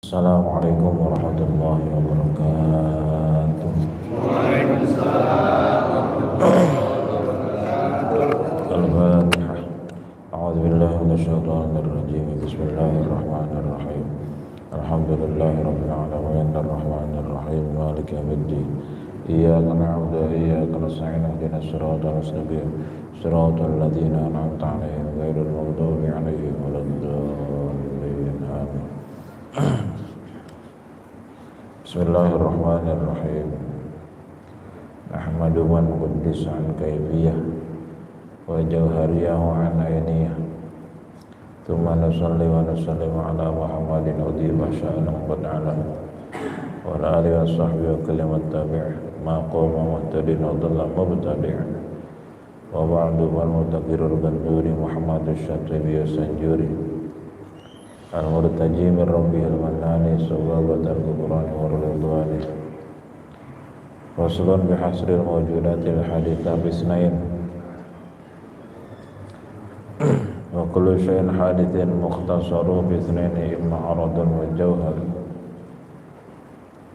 Assalamualaikum warahmatullahi wabarakatuh. Al-Fatihah. A'udzu billahi minasyaitonir rajim. Bismillahirrahmanirrahim. Alhamdulillahirabbil alamin arrahmanir rahim maliki yaumiddin. Iyyaka na'budu wa iyyaka nasta'in ihdinas siratal mustaqim. Siratal ladzina an'amta 'alaihim ghairil maghdubi 'alaihim waladdallin. Amin. Bismillahirrahmanirrahim. Ahmadu man quddis an kaifiyah wa jawhariyahu an ainiyah. Tsumma nusalli wa nusallimu ala Muhammadin udhiba sya'nan qad alam wa ala alihi wa sahbihi wa kalimat tabi' ma qawma muhtadin wa dhalla mubtadi' wa ba'du wal mutaqirrul banduri Muhammadus syatibi sanjuri al-murtaji min rabbihil mannani sawabatal qubrani wa ridwani rasulun bihasril mawjudatil haditha bisnain wa kullu syai'in hadithin mukhtasaru bisnaini imma aradun wa jawhar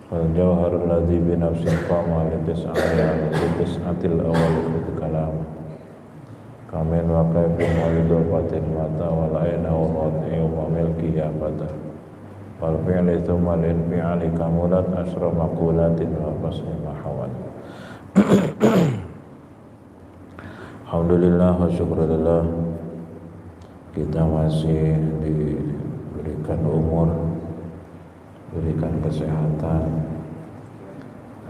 wal jawhar alladhi bi nafsin qama litis'atil awal fit kalam kamin wa kaifin wa lidofatin mata wal aina wa mat'i wa milki ya fata wal fi'li thumma lil fi'li kamulat asra maqulatin wa fasli mahawat. Alhamdulillah wa syukurillah, kita masih diberikan umur, diberikan kesehatan,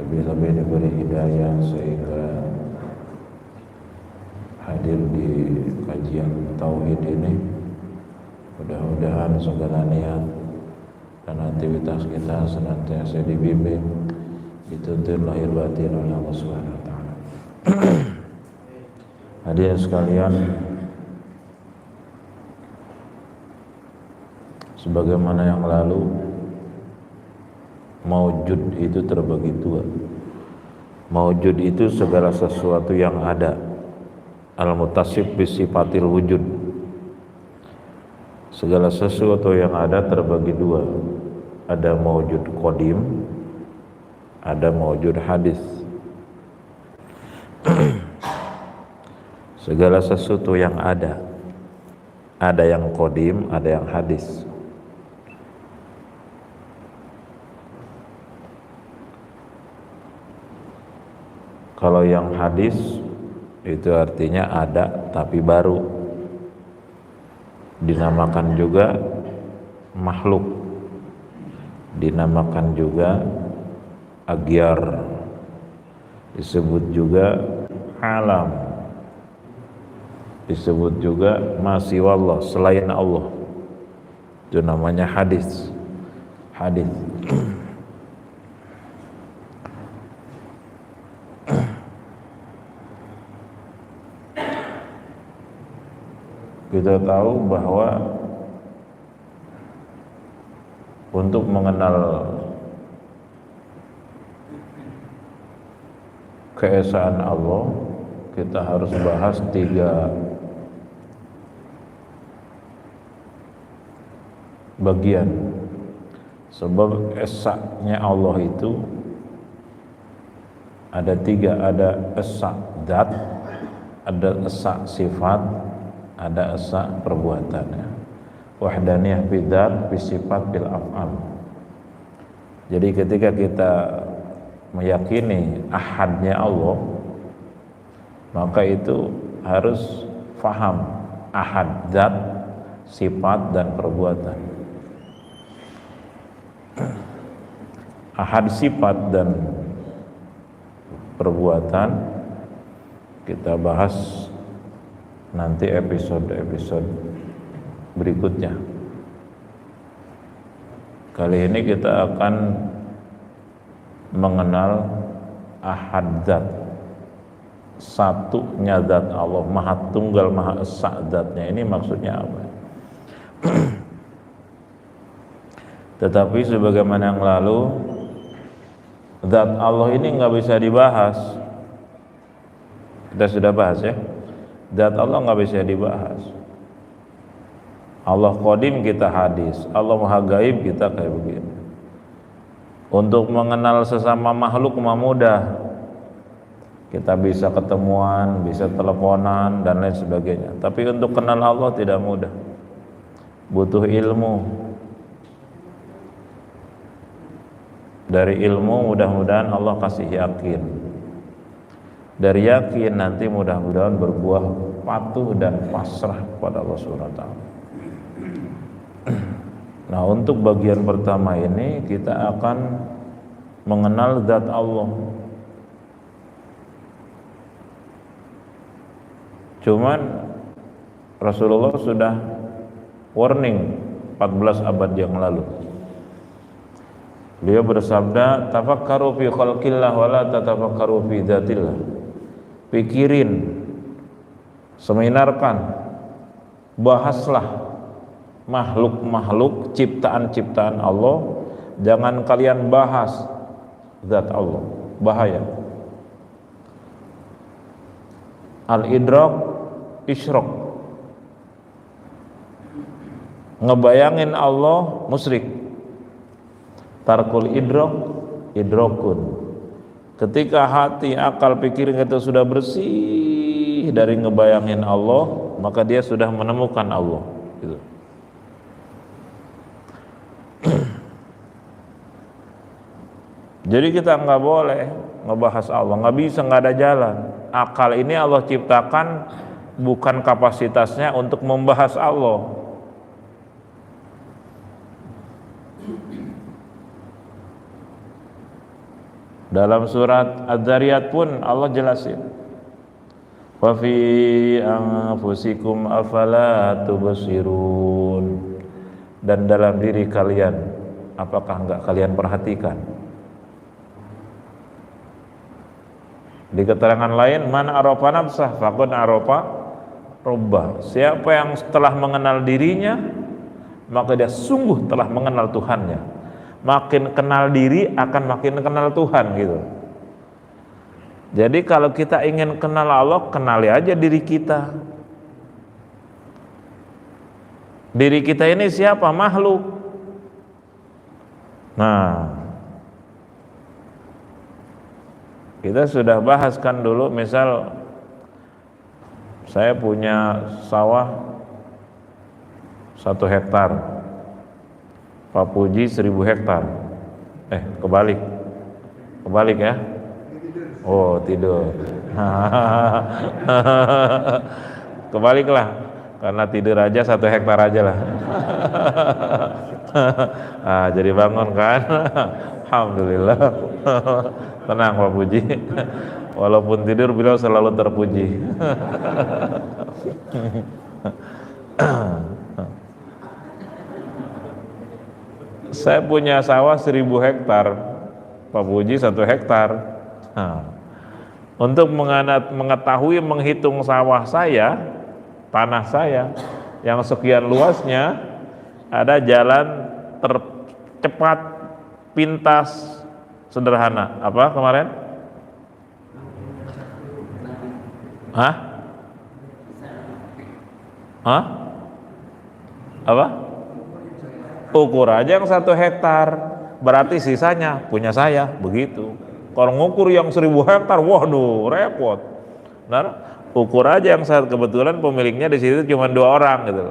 lebih-lebih diberi hidayah sehingga hadir di kajian tauhid ini. Mudah-mudahan segala niat dan aktivitas kita senantiasa dibimbing, dituntun lahir batin oleh Allah Subhanahu wa taala. Hadirin sekalian, sebagaimana yang lalu, maujud itu terbagi dua. Maujud itu segala sesuatu yang ada, al-mutasif bisifatil wujud. Segala sesuatu yang ada terbagi dua, ada maujud qadim, ada maujud hadis. Segala sesuatu yang ada yang qadim, ada yang hadis. Kalau yang hadis itu artinya ada tapi baru, dinamakan juga makhluk, dinamakan juga agyar, disebut juga alam, disebut juga masiwallah, selain Allah. Itu namanya hadis. Hadis. Kita tahu bahwa untuk mengenal keesaan Allah, kita harus bahas 3 bagian. Sebab esanya Allah itu ada 3, ada esa zat, ada esa sifat, ada esa perbuatannya. Wahdaniyah bidzat, bisifat bil af'al. Jadi ketika kita meyakini ahadnya Allah, maka itu harus faham ahad zat, sifat dan perbuatan. Ahad sifat dan perbuatan kita bahas nanti episode-episode berikutnya. Kali ini kita akan mengenal ahad zat, satunya zat Allah, maha tunggal, maha esa zatnya. Ini maksudnya apa? Tetapi sebagaimana yang lalu, zat Allah ini nggak bisa dibahas. Kita sudah bahas ya, zat Allah nggak bisa dibahas. Allah qadim, kita hadis. Allah maha gaib, kita kayak begini. Untuk mengenal sesama makhluk mah mudah. Kita bisa ketemuan, bisa teleponan dan lain sebagainya. Tapi untuk kenal Allah tidak mudah. Butuh ilmu. Dari ilmu mudah-mudahan Allah kasih yakin. Dari yakin nanti mudah-mudahan berbuah patuh dan pasrah kepada Allah Subhanahu wa taala. Nah, untuk bagian pertama ini kita akan mengenal zat Allah. Cuman Rasulullah sudah warning 14 abad yang lalu. Beliau bersabda, tafakkaru fi khalqillah wa la tatafakkaru fi dzatillah. Pikirin, seminarkan, bahaslah makhluk-makhluk ciptaan-ciptaan Allah, jangan kalian bahas zat Allah, bahaya. Al-idrak isyrok, ngebayangin Allah musyrik. Tarkul idrak idrakun. Ketika hati, akal, pikiran itu sudah bersih dari ngebayangin Allah, maka dia sudah menemukan Allah gitu. Jadi kita nggak boleh ngebahas Allah, nggak bisa, nggak ada jalan. Akal ini Allah ciptakan bukan kapasitasnya untuk membahas Allah. Dalam surat Az-Zariyat pun Allah jelasin, wa fi anfusikum afala tubsirun, dan dalam diri kalian apakah enggak kalian perhatikan. Di keterangan lain, man arafa nafsah faqad arafa rabbah. Siapa yang telah mengenal dirinya, maka dia sungguh telah mengenal Tuhannya. Makin kenal diri akan makin kenal Tuhan gitu. Jadi kalau kita ingin kenal Allah, kenali aja diri kita. Diri kita ini siapa? Makhluk. Nah, kita sudah bahaskan dulu, misal saya punya sawah 1 hektar, Pak Puji 1000 hektar. Kebalik ya? Oh, tidur. Kebaliklah, karena tidur aja 1 hektar aja lah. Jadi bangun kan? Alhamdulillah. Tenang Pak Puji. Walaupun tidur beliau selalu terpuji. Saya punya sawah 1000 hektar, Pak Puji 1 hektar. Untuk mengetahui, menghitung sawah saya, tanah saya yang sekian luasnya, ada jalan tercepat, pintas, sederhana. Apa kemarin? Apa? Ukur aja yang 1 hektar, berarti sisanya punya saya, begitu. Kalau ngukur yang 1000 hektar, waduh, repot. Nah, ukur aja yang kebetulan pemiliknya di situ cuma 2 orang gitu.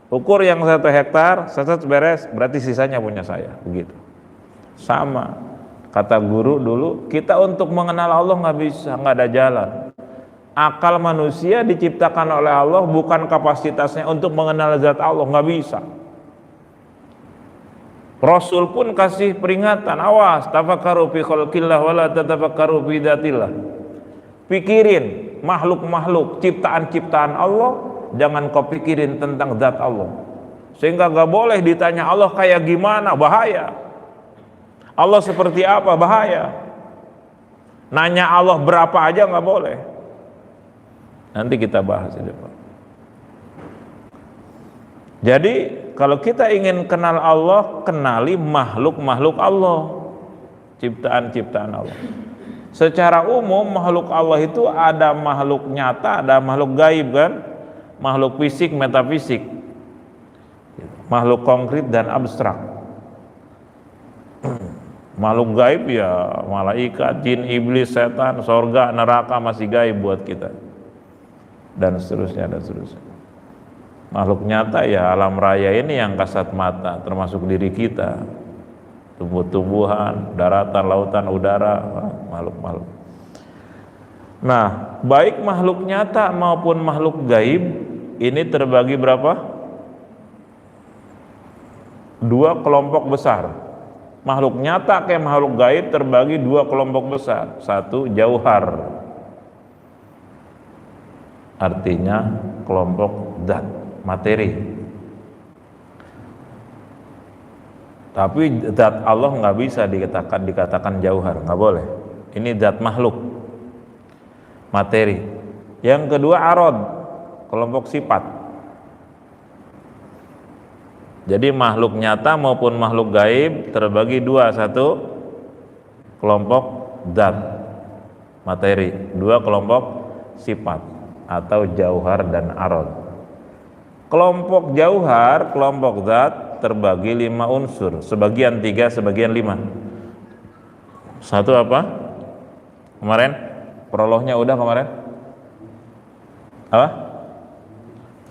Ukur yang 1 hektar, set beres, berarti sisanya punya saya, begitu. Sama, kata guru dulu, kita untuk mengenal Allah nggak bisa, nggak ada jalan. Akal manusia diciptakan oleh Allah, bukan kapasitasnya untuk mengenal zat Allah, nggak bisa. Rasul pun kasih peringatan, awas, tafakkaru fi khalqillah wa la tatafakkaru fi dzatillah. Pikirin makhluk-makhluk ciptaan-ciptaan Allah, jangan kau pikirin tentang zat Allah. Sehingga gak boleh ditanya Allah kayak gimana, bahaya. Allah seperti apa, bahaya. Nanya Allah berapa aja gak boleh. Nanti kita bahas ini, Pak. Jadi kalau kita ingin kenal Allah, kenali makhluk-makhluk Allah, ciptaan-ciptaan Allah. Secara umum makhluk Allah itu ada makhluk nyata, ada makhluk gaib kan, makhluk fisik, metafisik. makhluk konkret dan abstrak. Makhluk gaib ya malaikat, jin, iblis, setan, sorga, neraka masih gaib buat kita, dan seterusnya dan seterusnya. Makhluk nyata ya alam raya ini yang kasat mata, termasuk diri kita, tumbuh-tumbuhan, daratan, lautan, udara, makhluk-makhluk. Nah, baik makhluk nyata maupun makhluk gaib ini terbagi berapa? Dua kelompok besar. Makhluk nyata kayak makhluk gaib terbagi dua kelompok besar. Satu, jauhar, artinya kelompok zat, materi. Tapi zat Allah nggak bisa dikatakan jauhar, nggak boleh. Ini zat makhluk, materi. Yang kedua, arad, kelompok sifat. Jadi makhluk nyata maupun makhluk gaib terbagi dua. Satu, kelompok zat, materi. Dua, kelompok sifat atau jauhar dan arad. Kelompok jauhar, kelompok zat terbagi 5 unsur, sebagian 3, sebagian 5. Satu apa? Kemarin prolognya udah kemarin? Apa?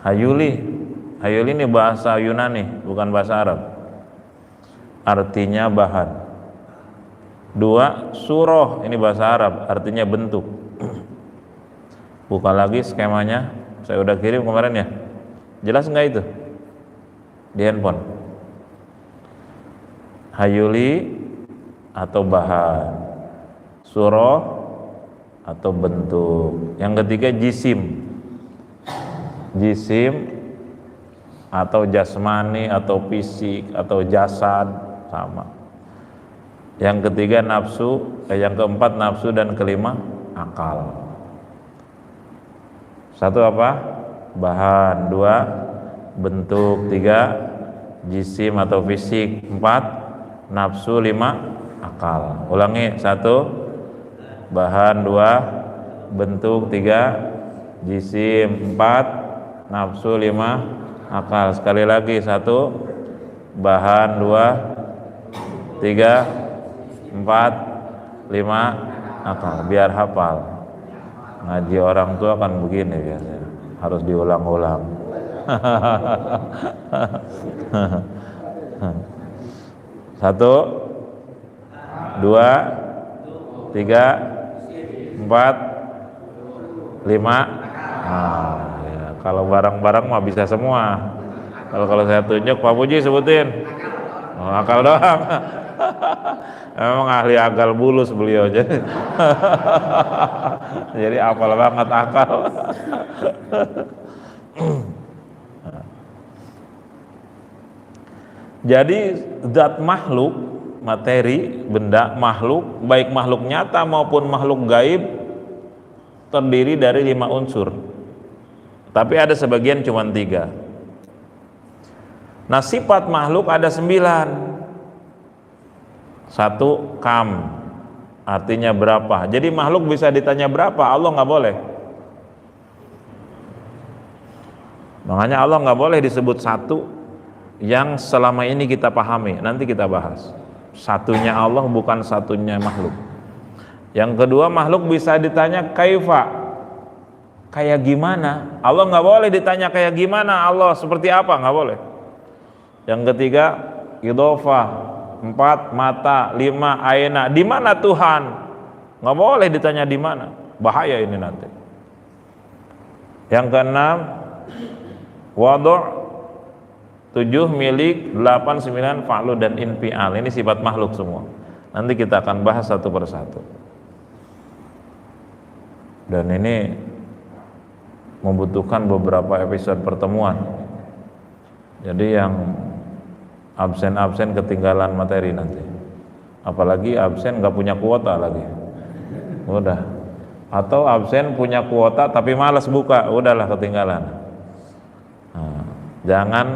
Hayuli. Hayuli ini bahasa Yunani, bukan bahasa Arab. Artinya bahan. 2, surah, ini bahasa Arab, artinya bentuk. Buka lagi skemanya, saya udah kirim kemarin ya. Jelas nggak itu? Di handphone. Hayuli atau bahan, surah atau bentuk. Yang ketiga, jisim. Jisim atau jasmani atau fisik atau jasad, sama. Yang ketiga nafsu, yang keempat nafsu, dan kelima akal. Satu apa? Bahan. 2, bentuk. 3, jisim atau fisik. 4, nafsu. 5, akal. Ulangi. 1, bahan. 2, bentuk. 3, jisim. 4, nafsu. 5, akal. Sekali lagi. 1, bahan. 2, 3, 4, 5, akal. Biar hafal. Ngaji orang tua kan begini biasanya, harus diulang-ulang. 1, 2, 3, 4, 5. Nah, ya, kalau barang-barang mah bisa semua. Kalau saya tunjuk, Pak Puji sebutin. Oh, akal doang. Emang ahli akal bulus beliau jadi. Jadi hafal banget akal. Jadi zat makhluk, materi, benda, makhluk, baik makhluk nyata maupun makhluk gaib terdiri dari 5 unsur. Tapi ada sebagian cuma 3. Nah, sifat makhluk ada 9. 1, kam, artinya berapa. Jadi makhluk bisa ditanya berapa, Allah nggak boleh. Makanya Allah nggak boleh disebut satu yang selama ini kita pahami. Nanti kita bahas. Satunya Allah bukan satunya makhluk. Yang kedua, makhluk bisa ditanya kaifa, kayak gimana. Allah nggak boleh ditanya kayak gimana, Allah seperti apa, nggak boleh. Yang ketiga, idhofah. 4, mata. 5, aina, di mana Tuhan, nggak boleh ditanya di mana, bahaya ini nanti. Yang keenam, wadhu'. 7, milik. 8, 9, fa'lu dan infial. Ini sifat makhluk semua. Nanti kita akan bahas satu persatu. Dan ini membutuhkan beberapa episode pertemuan. Jadi yang absen ketinggalan materi nanti. Apalagi absen nggak punya kuota lagi. Udah. Atau absen punya kuota tapi malas buka, udahlah ketinggalan. Nah, jangan,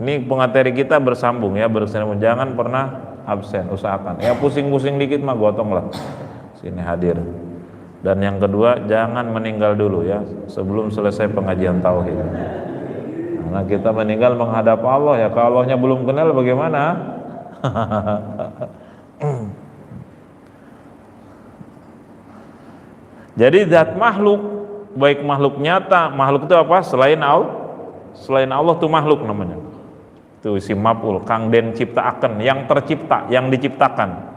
ini pengateri kita bersambung ya, bersambung. Jangan pernah absen, usahakan. Ya pusing-pusing dikit mah gotong lah. Sini hadir. Dan yang kedua, jangan meninggal dulu ya sebelum selesai pengajian tauhid. Nah, kita meninggal menghadap Allah, ya kalau Allahnya belum kenal bagaimana? Jadi zat makhluk, baik makhluk nyata, makhluk itu apa? Selain Allah tuh makhluk namanya. Itu isim maf'ul, kang den ciptaaken, yang tercipta, yang diciptakan.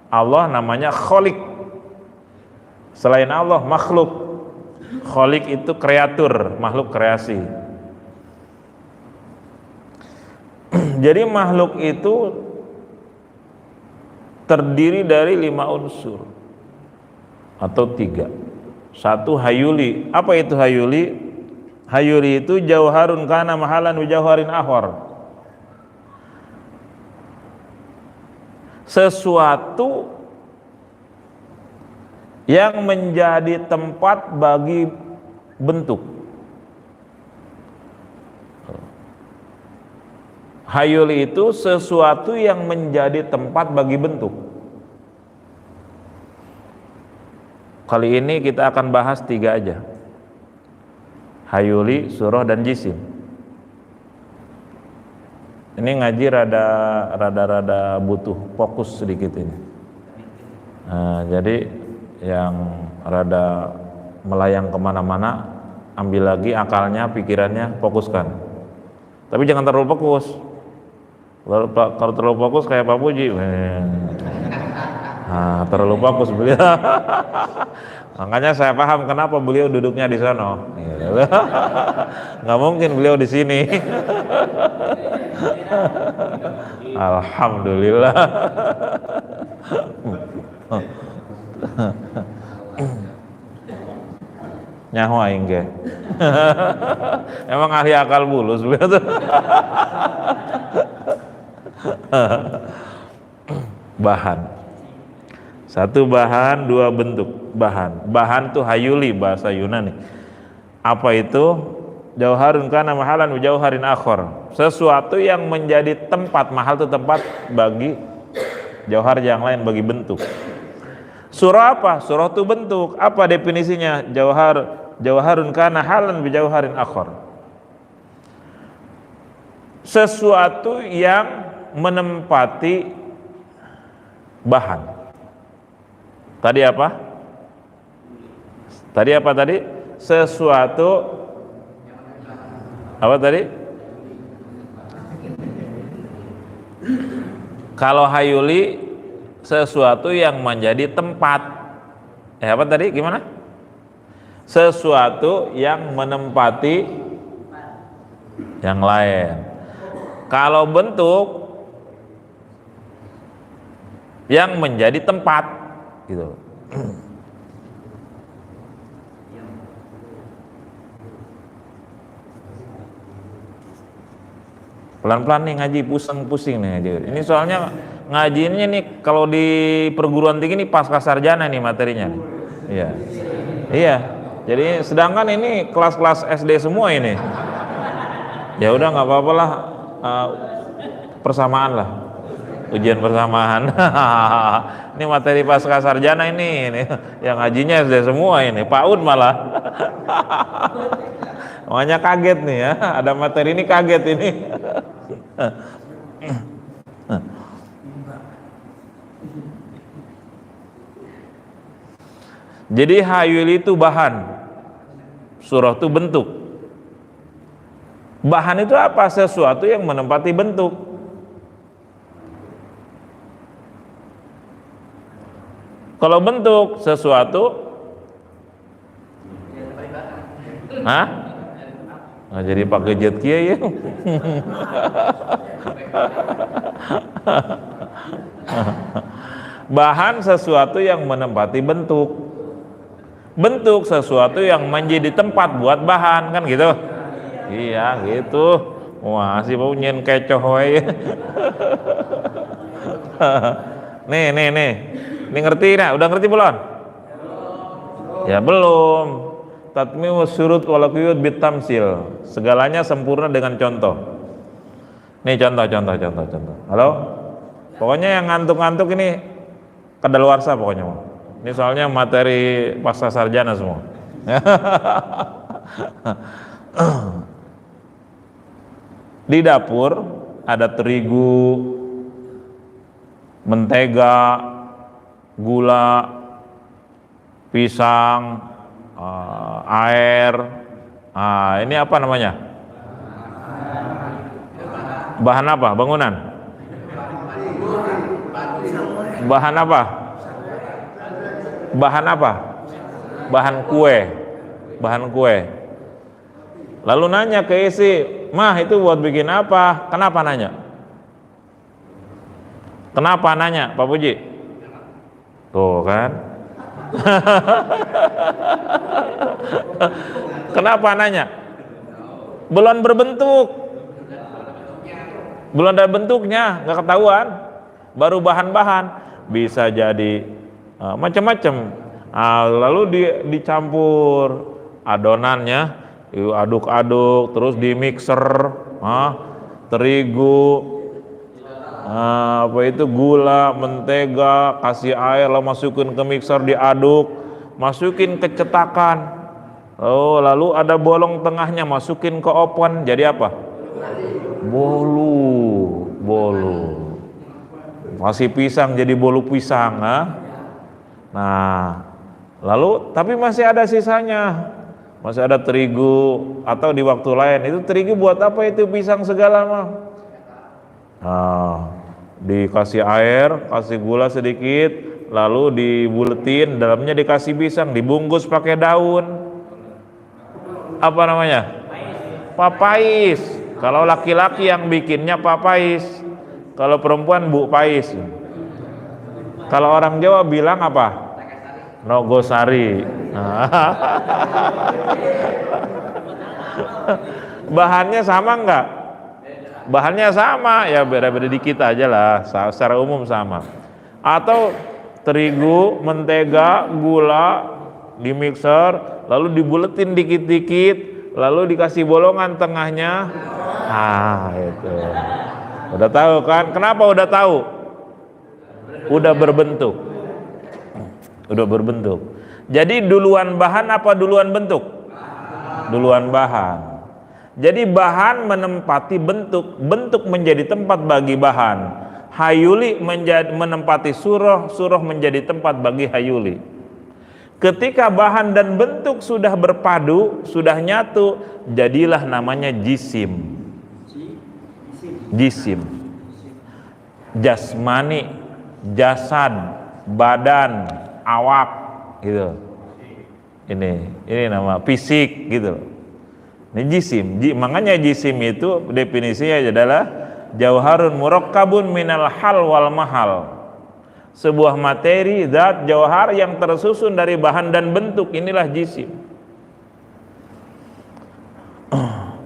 Allah namanya Khaliq. Selain Allah makhluk. Khaliq itu kreatur, makhluk kreasi. Jadi makhluk itu terdiri dari 5 unsur atau 3. 1 hayuli. Apa itu hayuli? Hayuli itu jauharun kana mahalan wijauharin akhar. Sesuatu yang menjadi tempat bagi bentuk. Hayuli itu sesuatu yang menjadi tempat bagi bentuk. Kali ini kita akan bahas 3 aja. Hayuli, surah, dan jisim. Ini ngaji rada butuh fokus sedikit ini. Nah, jadi yang rada melayang kemana-mana, ambil lagi akalnya, pikirannya, fokuskan. Tapi jangan terlalu fokus. Kalau terlalu fokus kayak Pak Puji. Nah, terlalu fokus beliau. Makanya saya paham kenapa beliau duduknya di sana. Nggak mungkin beliau di sini. Alhamdulillah. Nyawa ingge. Emang ahli akal bulus beliau tuh. Bahan. 1 bahan, 2 bentuk. Bahan tuh hayuli, bahasa Yunani. Apa itu? Jauharun kana mahalan wijauharin akhar. Sesuatu yang menjadi tempat, mahal itu tempat bagi jauhar yang lain, bagi bentuk. Surah apa? Surah itu bentuk. Apa definisinya? Jauharun kana halan wijauharin akhar. Sesuatu yang menempati bahan. Tadi apa? Sesuatu apa tadi? Kalau hayuli sesuatu yang menjadi tempat. Apa tadi? Gimana? Sesuatu yang menempati yang lain. Kalau bentuk yang menjadi tempat gitu. Pelan-pelan nih ngaji, pusing nih ngaji. Ini soalnya ngajinya nih kalau di perguruan tinggi nih pasca sarjana nih materinya. Iya. Iya. Jadi sedangkan ini kelas-kelas SD semua ini. Ya udah nggak apa-apa lah, persamaan lah. Ujian persamaan. Ini materi pasca sarjana ini yang ngajinya SD semua ini. PAUD malah. Makanya kaget nih ya, ada materi ini kaget ini. Jadi hayul itu bahan, surah itu bentuk. Bahan itu apa? Sesuatu yang menempati bentuk. Kalau bentuk sesuatu, Nah, jadi pakai jet kia ya. Bahan sesuatu yang menempati bentuk. Bentuk sesuatu yang menjadi tempat buat bahan, kan gitu. Iya gitu. Wah, si bau nyen kecoh we. Nih. Ini ngerti nah? Udah ngerti belum? Ya belum. Tatmimu surut wal quyud bitamsil. Segalanya sempurna dengan contoh. Nih contoh. Halo? Pokoknya yang ngantuk-ngantuk ini kadaluarsa pokoknya. Ini soalnya materi pasca sarjana semua. Di dapur ada terigu, mentega, gula, pisang, air. Ini apa namanya? Bahan apa? Bangunan? Bahan apa? Bahan apa? Bahan kue. Bahan kue. Lalu nanya ke isi, "Mah, itu buat bikin apa?" Kenapa nanya? Kenapa nanya, Pak Puji? Tuh kan. Kenapa nanya? Belum berbentuk. Belum ada bentuknya, nggak ketahuan. Baru bahan-bahan. Bisa jadi macam-macam. Lalu dicampur adonannya, aduk-aduk, terus di mixer, terigu, gula, mentega, kasih air, lalu masukin ke mixer, diaduk, masukin ke cetakan. Lalu ada bolong tengahnya, masukin ke oven, jadi apa? Bolu. Masih pisang, jadi bolu pisang. Nah, lalu tapi masih ada sisanya. Masih ada terigu, atau di waktu lain itu terigu buat apa itu pisang segala mah? Dikasih air, kasih gula sedikit, lalu dibuletin, dalamnya dikasih pisang, dibungkus pakai daun. Apa namanya? Papais. Kalau laki-laki yang bikinnya papais, kalau perempuan Bu Pais. Kalau orang Jawa bilang apa? Nogosari. Bahannya sama enggak? Bahannya sama, ya beda-beda dikit aja lah, secara umum sama. Atau terigu, mentega, gula di mixer, lalu dibuletin dikit-dikit, lalu dikasih bolongan tengahnya. Itu. Udah tahu kan? Kenapa udah tahu? Udah berbentuk. Udah berbentuk. Jadi duluan bahan apa duluan bentuk? Duluan bahan. Jadi bahan menempati bentuk, bentuk menjadi tempat bagi bahan. Hayuli menempati surah, surah menjadi tempat bagi hayuli. Ketika bahan dan bentuk sudah berpadu, sudah nyatu, jadilah namanya jisim. Jisim. Jasmani, jasad, badan, awak, gitu. Ini nama fisik, gitu. Ini jisim. Makanya jisim itu definisinya adalah jauharun murakkabun minal hal wal mahal. Sebuah materi, zat, jauhar yang tersusun dari bahan dan bentuk, inilah jisim.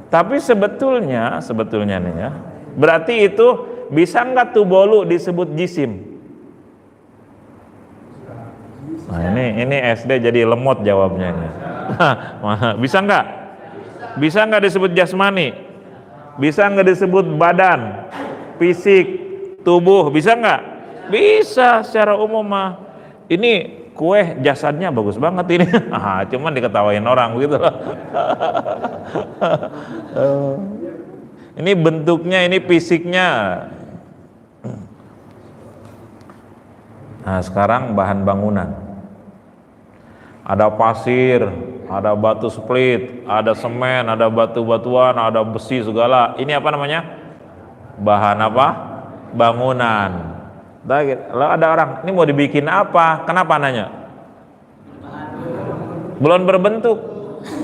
Tapi sebetulnya nih ya, berarti itu bisa nggak tuh bolu disebut jisim? Nah ini SD jadi lemot jawabnya ini. Bisa nggak? Bisa nggak disebut jasmani? Bisa nggak disebut badan, fisik, tubuh? Bisa nggak? Bisa secara umum mah. Ini kue jasadnya bagus banget ini. Cuman diketawain orang begitu. Ini bentuknya, ini fisiknya. Nah sekarang bahan bangunan. Ada pasir, ada batu split, ada semen, ada batu-batuan, ada besi segala. Ini apa namanya? Bahan apa? Bangunan. Lalu ada orang, ini mau dibikin apa? Kenapa nanya? Belum berbentuk.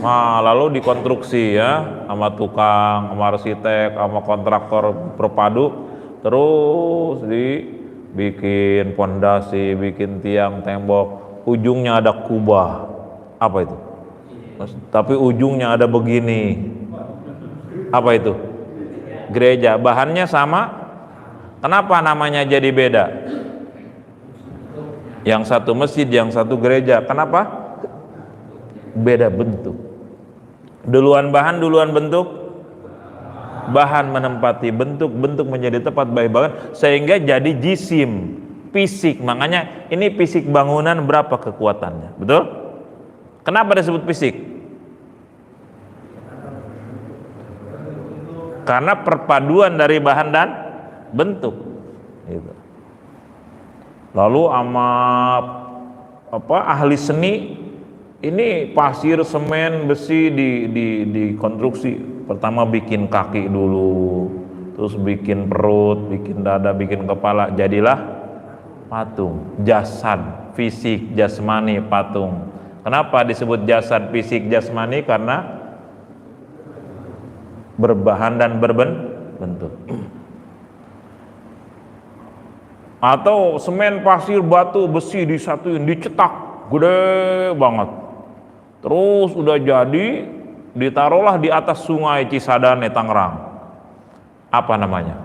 Nah, lalu dikonstruksi ya, sama tukang, sama arsitek, sama kontraktor berpadu, terus dibikin pondasi, bikin tiang, tembok. Ujungnya ada kubah. Apa itu? Tapi ujungnya ada begini. Apa itu? Gereja. Bahannya sama. Kenapa namanya jadi beda? Yang satu masjid, yang satu gereja. Kenapa? Beda bentuk. Duluan bahan, duluan bentuk. Bahan menempati bentuk, bentuk menjadi tempat bagi bahan, sehingga jadi jisim, fisik. Makanya ini fisik bangunan berapa kekuatannya, betul? Kenapa disebut fisik? karena perpaduan dari bahan dan bentuk. Gitu. Lalu sama ahli seni ini pasir, semen, besi dikonstruksi. Pertama bikin kaki dulu, terus bikin perut, bikin dada, bikin kepala, jadilah patung. Jasad, fisik, jasmani, patung. Kenapa disebut jasad, fisik, jasmani? Karena berbahan dan berbentuk. Atau semen, pasir, batu, besi disatuin, dicetak gede banget. Terus udah jadi, ditaruhlah di atas sungai Cisadane, Tangerang. Apa namanya?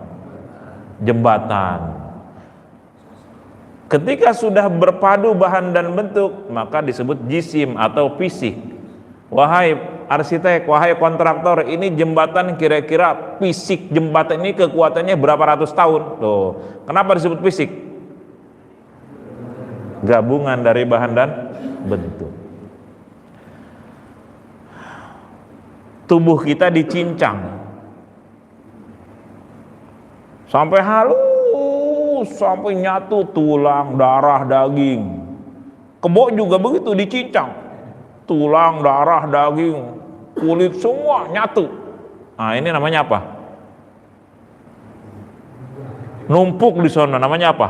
Jembatan. Ketika sudah berpadu bahan dan bentuk, maka disebut jisim atau fisik. Wahai arsitek, wahai kontraktor, ini jembatan kira-kira fisik jembatan ini kekuatannya berapa ratus tahun? Loh, kenapa disebut fisik? Gabungan dari bahan dan bentuk. Tubuh kita dicincang sampai halus, sampai nyatu tulang, darah, daging. Kebo juga begitu, dicincang, tulang, darah, daging, kulit semua nyatu. Nah, ini namanya apa? Numpuk di sana, namanya apa?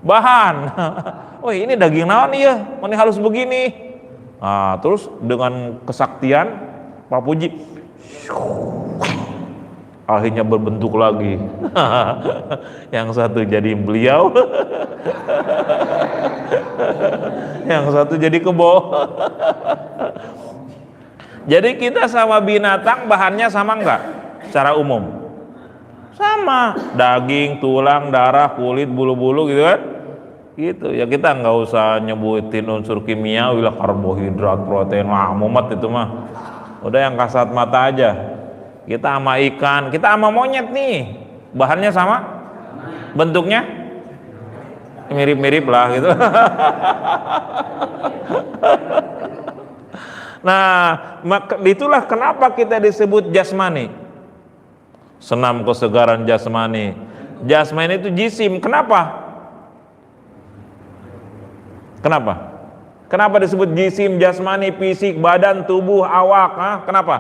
Bahan. Oh, ini daging naon ya, mana halus begini. Nah, terus dengan kesaktian Pak Puji, akhirnya berbentuk lagi. Yang satu jadi beliau, yang satu jadi kebo. Jadi kita sama binatang bahannya sama enggak? Secara umum sama, daging, tulang, darah, kulit, bulu-bulu gitu kan. Gitu ya, kita nggak usah nyebutin unsur kimia, wilah karbohidrat, protein, mumet itu mah udah yang kasat mata aja. Kita sama ikan, kita sama monyet nih, bahannya sama, bentuknya mirip-mirip lah gitu. Nah, itulah kenapa kita disebut jasmani. Senam kesegaran jasmani. Jasmani itu jisim. Kenapa? Kenapa? Kenapa disebut jisim, jasmani, fisik, badan, tubuh, awak? Kenapa?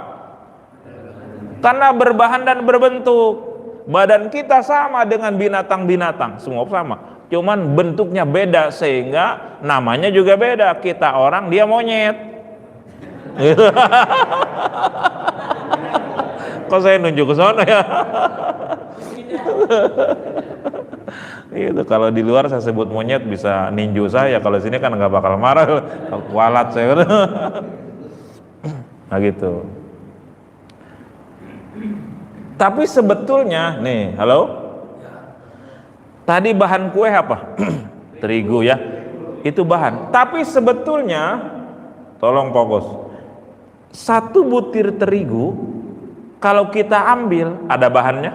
Karena berbahan dan berbentuk. Badan kita sama dengan binatang-binatang, semua sama. Cuman bentuknya beda sehingga namanya juga beda. Kita orang, dia monyet. Kok saya nunjuk ke sana ya? Itu kalau di luar saya sebut monyet bisa ninju saya, kalau sini kan nggak bakal marah, kualat saya. Nah gitu. Tapi sebetulnya nih, halo, tadi bahan kue apa? Terigu ya, itu bahan. Tapi sebetulnya, tolong fokus, satu butir terigu kalau kita ambil ada bahannya?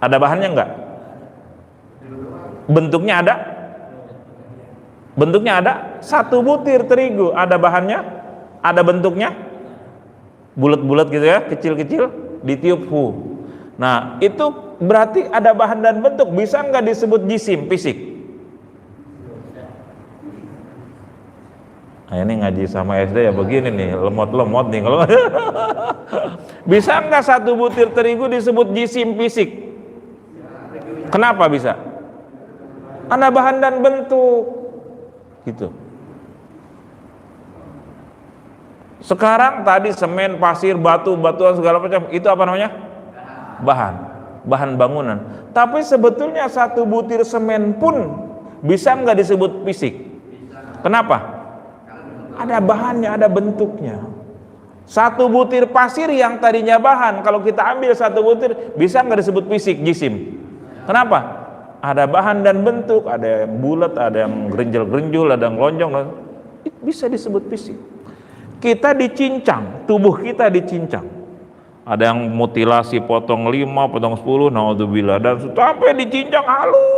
Ada bahannya enggak? Bentuknya ada? Bentuknya ada? Satu butir terigu ada bahannya? Ada bentuknya? Bulat-bulat gitu ya, kecil-kecil, ditiup Nah, itu berarti ada bahan dan bentuk. Bisa enggak disebut jisim, fisik? Nah, ini ngaji sama SD ya begini nih, lemot-lemot nih kalau. Bisa enggak satu butir terigu disebut jisim, fisik? Kenapa bisa? Ada bahan dan bentuk gitu. Sekarang tadi semen, pasir, batuan segala macam itu apa namanya? Bahan bangunan. Tapi sebetulnya satu butir semen pun bisa nggak disebut fisik? Kenapa? Ada bahannya, ada bentuknya. Satu butir pasir yang tadinya bahan, kalau kita ambil satu butir bisa nggak disebut fisik, jisim? Kenapa? Ada bahan dan bentuk, ada yang bulat, ada yang gerinjal-gerinjul, ada yang lonjong, bisa disebut fisik. Kita dicincang, tubuh kita dicincang. Ada yang mutilasi, potong 5, potong 10, naudzubillah, dan sampai dicincang halus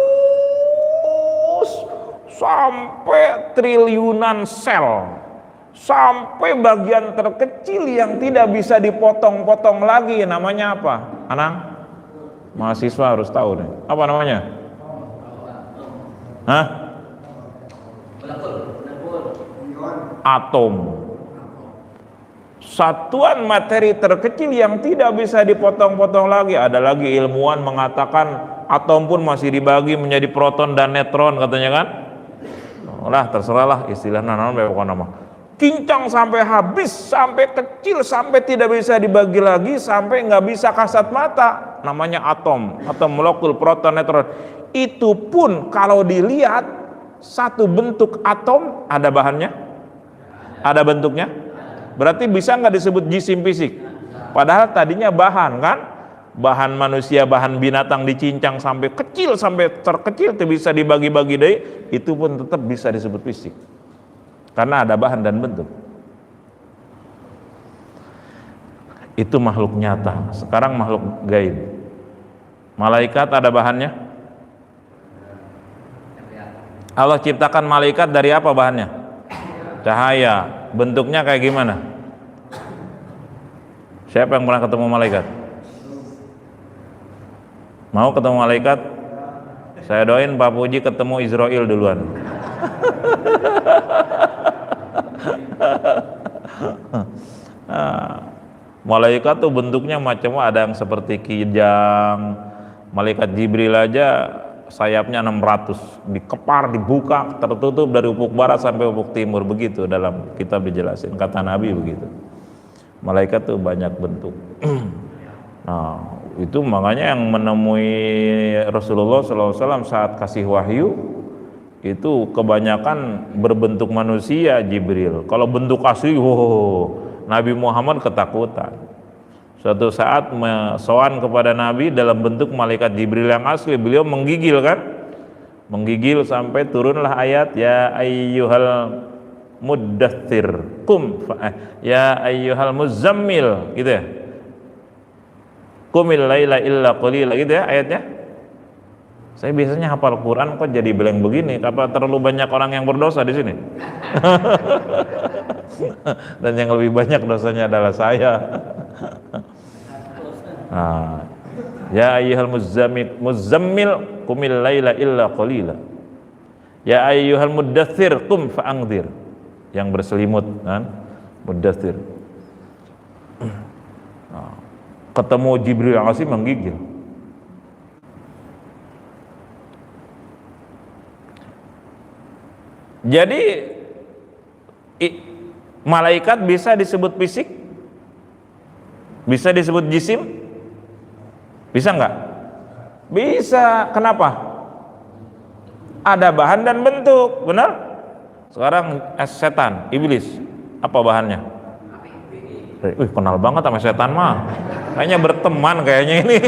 sampai triliunan sel. sampai bagian terkecil yang tidak bisa dipotong-potong lagi. Namanya apa? Anang? Mahasiswa harus tahu nih. Apa namanya? Hah? Atom. Satuan materi terkecil yang tidak bisa dipotong-potong lagi. Ada lagi ilmuwan mengatakan atom pun masih dibagi menjadi proton dan neutron katanya kan. Lah terserahlah istilahnya nama. Kincang sampai habis, sampai kecil, sampai tidak bisa dibagi lagi, sampai nggak bisa kasat mata. Namanya atom, molekul, proton, neutron. Itu pun kalau dilihat satu bentuk atom ada bahannya, ada bentuknya. Berarti bisa nggak disebut jisim fisik? Padahal tadinya bahan kan, bahan manusia, bahan binatang dicincang sampai kecil, sampai terkecil, tidak bisa dibagi-bagi deh. Itu pun tetap bisa disebut fisik. Karena ada bahan dan bentuk. Itu makhluk nyata. Sekarang makhluk gaib. Malaikat ada bahannya? Allah ciptakan malaikat dari apa bahannya? Cahaya. Bentuknya kayak gimana? Siapa yang pernah ketemu malaikat? Mau ketemu malaikat? Saya doain Pak Puji ketemu Israel duluan. Malaikat tuh bentuknya macam ada yang seperti kijang. Malaikat Jibril aja sayapnya 600, dikepar, dibuka, tertutup dari ufuk barat sampai ufuk timur, begitu dalam kitab dijelasin, kata Nabi begitu. Malaikat tuh banyak bentuk. Nah, itu makanya yang menemui Rasulullah SAW saat kasih wahyu itu kebanyakan berbentuk manusia Jibril. Kalau bentuk asli, Nabi Muhammad ketakutan. Suatu saat sowan kepada Nabi dalam bentuk malaikat Jibril yang asli, beliau menggigil kan? Menggigil sampai turunlah ayat ya ayyuhal muddathir ya ayyuhal muzammil, gitu ya. Qumil laila illa qalila, gitu ya ayatnya. Saya biasanya hafal Quran kok jadi beleng begini? Apa terlalu banyak orang yang berdosa di sini? Dan yang lebih banyak dosanya adalah saya. Nah, ya ayyuhal muzammil qumil laila illa qalila. Ya ayyuhal muddathir qum fa'angdzir. Yang berselimut kan? Muddathir. Nah, ketemu Jibril yang asli menggigil. Jadi malaikat bisa disebut fisik? Bisa disebut jisim? Bisa enggak? Bisa. Kenapa? Ada bahan dan bentuk, benar? Sekarang setan, iblis, apa bahannya? Kenal banget sama setan mah. Kayaknya berteman kayaknya ini.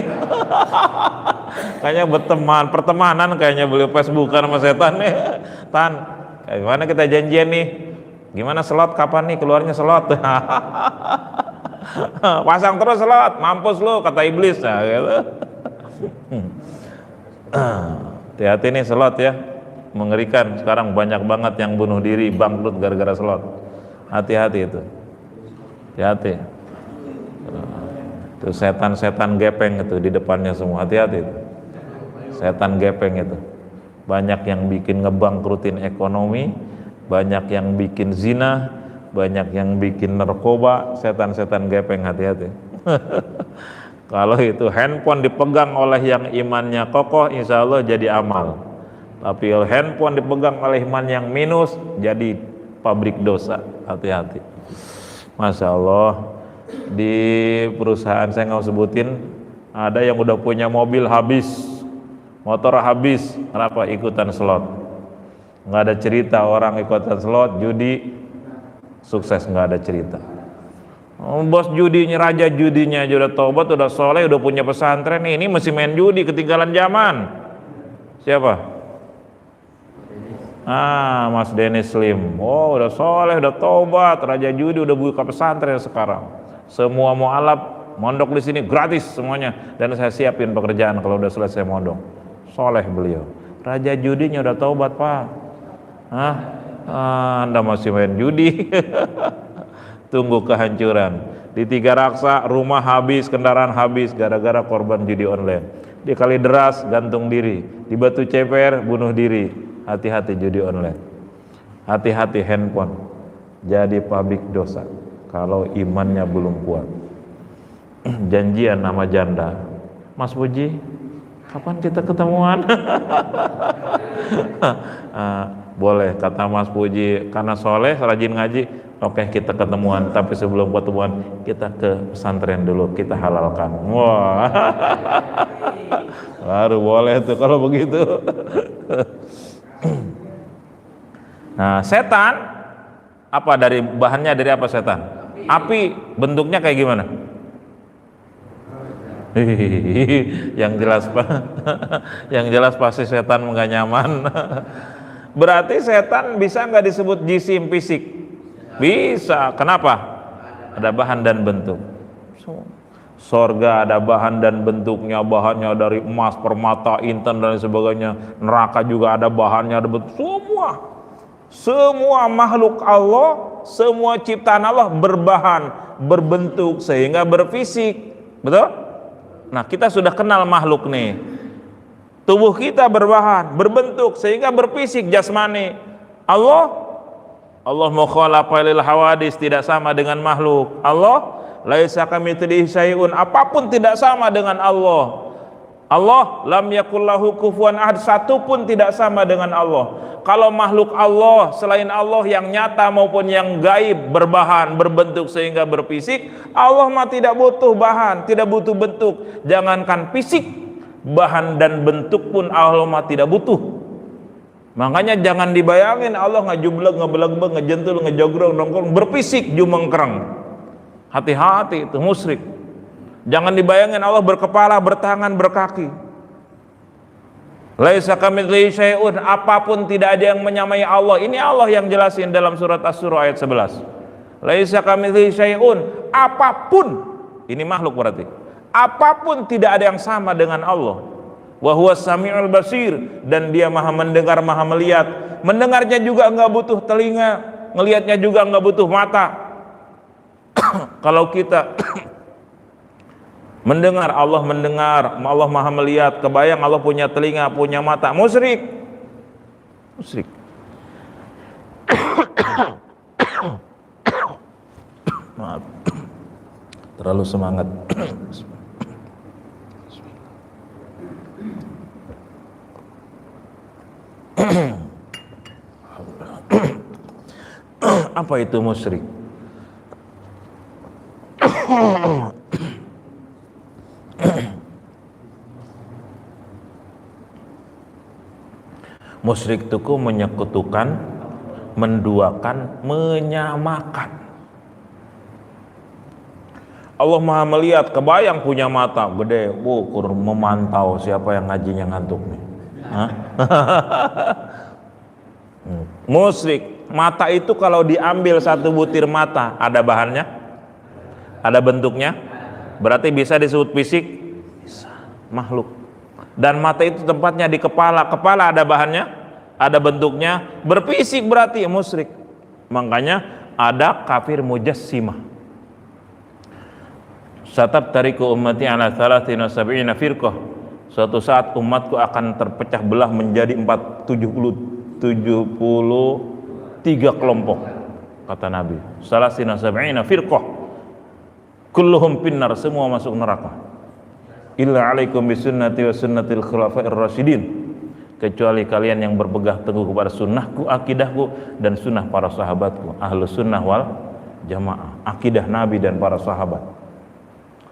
Kayaknya berteman, pertemanan kayaknya beliau Facebookan sama setan nih. Tan, gimana kita janjian nih? Gimana slot, kapan nih keluarnya slot? Pasang terus slot, mampus lu kata iblis. Nah, gitu. Hati-hati nih slot ya, mengerikan. Sekarang banyak banget yang bunuh diri, bangkrut gara-gara slot. Hati-hati itu. Hati-hati. Itu setan-setan gepeng itu di depannya semua. Hati-hati itu. Setan gepeng itu. Banyak yang bikin ngebangkrutin ekonomi, banyak yang bikin zina, banyak yang bikin narkoba, setan-setan gepeng, hati-hati. Kalau itu handphone dipegang oleh yang imannya kokoh, insya Allah jadi amal. Tapi kalau handphone dipegang oleh iman yang minus, jadi pabrik dosa, hati-hati. Masya Allah, di perusahaan saya nggak sebutin, ada yang udah punya mobil habis, motor habis, kenapa? Ikutan slot. Nggak ada cerita orang ikutan slot, judi, sukses, nggak ada cerita. Bos judinya, raja judinya aja udah tobat, udah soleh, udah punya pesantren, ini masih main judi, ketinggalan zaman. Siapa? Mas Dennis Slim. Oh, udah soleh, udah tobat, raja judi, udah buka pesantren sekarang. Semua mualaf mondok di sini gratis semuanya, dan saya siapin pekerjaan kalau udah selesai mondok. Soleh beliau. Raja judinya udah tobat, Pak. Anda masih main judi. Tunggu kehancuran. Di Tiga Raksa rumah habis, kendaraan habis gara-gara korban judi online. Di Kalideras gantung diri, di Batu Ceper bunuh diri. Hati-hati judi online. Hati-hati handphone. Jadi pabrik dosa kalau imannya belum kuat. Janjian nama janda, Mas Puji, kapan kita ketemuan? Boleh, kata Mas Puji, karena soleh rajin ngaji. Oke, kita ketemuan, tapi sebelum ketemuan kita ke pesantren dulu, kita halalkan. Wah, baru boleh tuh kalau begitu. Nah, setan apa dari bahannya, dari apa setan? Api, bentuknya kayak gimana? Yang jelas Pak, yang jelas pasti setan nggak nyaman. Berarti setan bisa nggak disebut jisim fisik? Bisa. Kenapa? Ada bahan dan bentuk. Sorga ada bahan dan bentuknya, bahannya dari emas, permata, intan dan sebagainya. Neraka juga ada bahannya, ada bentuk. Semua makhluk Allah, semua ciptaan Allah berbahan, berbentuk sehingga berfisik. Betul? Nah, kita sudah kenal makhluk nih. Tubuh kita berbahan, berbentuk sehingga berfisik jasmani. Allah mukhalafa lil hawadis, tidak sama dengan makhluk. Allah laisa kamitslihi syai'un, apapun tidak sama dengan Allah. Allah lam yakul lahu kufuwan ahad, satu pun tidak sama dengan Allah. Kalau makhluk Allah selain Allah yang nyata maupun yang gaib berbahan, berbentuk sehingga berfisik, Allah mah tidak butuh bahan, tidak butuh bentuk. Jangankan fisik, bahan dan bentuk pun Allah mah tidak butuh. Makanya jangan dibayangin Allah ngajublek, ngebeleg-beleg, ngejentul, ngejogrong, nongkrong, berfisik jumengkreng. Hati-hati, itu musyrik. Jangan dibayangin Allah berkepala, bertangan, berkaki. Laisa kamitslihi syai'un, apapun tidak ada yang menyamai Allah. Ini Allah yang jelasin dalam surat Asy-Syura ayat 11. Laisa kamitslihi syai'un, apapun, ini makhluk berarti. Apapun tidak ada yang sama dengan Allah. Wa huwas samiul basir, dan dia maha mendengar, maha melihat. Mendengarnya juga enggak butuh telinga, ngelihatnya juga enggak butuh mata. Kalau kita mendengar, Allah mendengar, Allah maha melihat, kebayang Allah punya telinga, punya mata, musyrik. Maaf, terlalu semangat. Apa itu musyrik? Musyrik itu menyekutukan, menduakan, menyamakan. Allah maha melihat, kebayang punya mata gede, ukur memantau siapa yang ngajinya ngantuk nih. Musyrik, mata itu kalau diambil satu butir mata, ada bahannya, ada bentuknya, berarti bisa disebut fisik, bisa, makhluk. Dan mata itu tempatnya di kepala, kepala ada bahannya, ada bentuknya, berfisik, berarti musyrik. Makanya ada kafir mujassimah. Satabtariku ummati ala 73 firqah. Suatu saat umatku akan terpecah belah menjadi 73 kelompok, kata Nabi. 73 firqah, kulluhum finnar, semua masuk neraka. Illa alaikum bisunnati wa sunnatil khulafair rasyidin, kecuali kalian yang berpegang teguh kepada sunnahku, akidahku, dan sunnah para sahabatku, ahlus sunnah wal jamaah, akidah Nabi dan para sahabat.